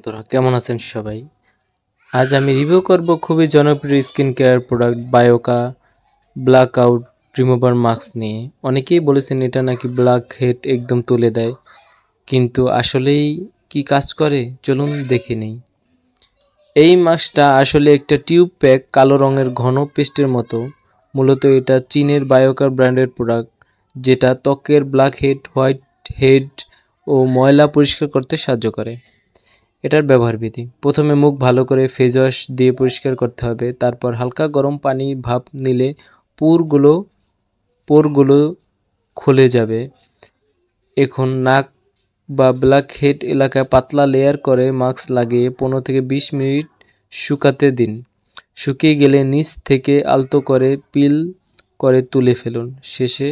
বন্ধুরা কেমন আছেন সবাই? আজ আমি রিভিউ করব খুবই জনপ্রিয় skin care product Bioaqua black out remover mask নিয়ে। অনেকেই বলেছেন এটা নাকি ব্ল্যাক হেড একদম তুলে দেয়, কিন্তু আসলেই কি কাজ করে চলুন দেখে নেই। এই মাস্কটা আসলে একটা টিউব প্যাক কালো রঙের ঘন পেস্টের মতো। মূলত এটা চীনের বায়োকা ব্র্যান্ডের প্রোডাক্ট, যেটা ত্বকের ব্ল্যাক হেড, হোয়াইট হেড ও ময়লা পরিষ্কার করতে সাহায্য করে। এটার ব্যবহার বিধি: প্রথমে মুখ ভালো করে ফেস ওয়াশ দিয়ে পরিষ্কার করতে হবে। তারপর হালকা গরম পানি ভাপ নিলে পোরগুলো খুলে যাবে। এখন নাক বা ব্ল্যাক হেড এলাকায় পাতলা লেয়ার করে মাস্ক লাগিয়ে 15 থেকে 20 মিনিট শুকাতে দিন। শুকিয়ে গেলে নিচ থেকে আলতো করে পিল করে তুলে ফেলুন। শেষে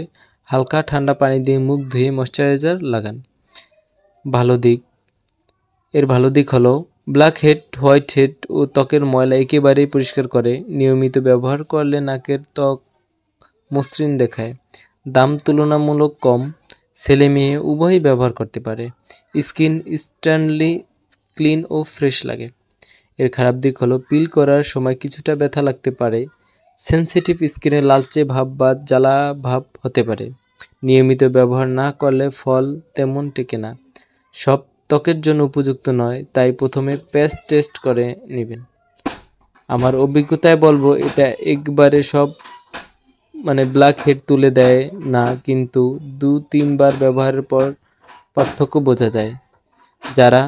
হালকা ঠান্ডা পানি দিয়ে মুখ ধুয়ে ময়শ্চারাইজার লাগান। ভালো দিক হলো ব্ল্যাক হেড, হোয়াইট হেড ও ত্বকের ময়লা একেবারেই পরিষ্কার করে। নিয়মিত ব্যবহার করলে নাকের ত্বক মসৃণ দেখায়। দাম তুলনামূলক কম, ছেলে মেয়ে উভয়ই ব্যবহার করতে পারে। স্কিন ইনস্ট্যান্টলি ক্লিন ও ফ্রেশ লাগে। এর খারাপ দিক হলো পিল করার সময় কিছুটা ব্যথা লাগতে পারে। সেনসিটিভ স্কিনে লালচে ভাব বা জ্বালা ভাব হতে পারে। নিয়মিত ব্যবহার না করলে ফল তেমন টেকে না। সব ত্বকের জন্য উপযুক্ত নয়, তাই প্রথমে প্যাচ টেস্ট করে নেবেন। আমার অভিজ্ঞতায় বলবো এটা একবারে সব ব্ল্যাক হেড তুলে দেয় না, কিন্তু 2-3 বার ব্যবহারের পর পার্থক্য বোঝা যায়। যারা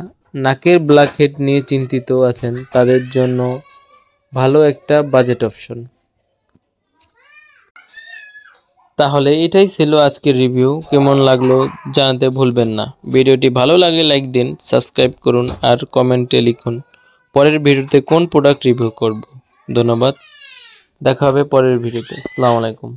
নাকের ব্ল্যাক হেড নিয়ে চিন্তিত আছেন তাদের জন্য ভালো একটা বাজেট অপশন। তাহলে এটাই ছিল আজকের রিভিউ। কেমন লাগলো জানাতে ভুলবেন না। ভিডিওটি ভালো লাগলে লাইক দিন, সাবস্ক্রাইব করুন আর কমেন্টে লিখুন পরের ভিডিওতে কোন প্রোডাক্ট রিভিউ করব। ধন্যবাদ, দেখা হবে পরের ভিডিওতে। আসসালামু আলাইকুম।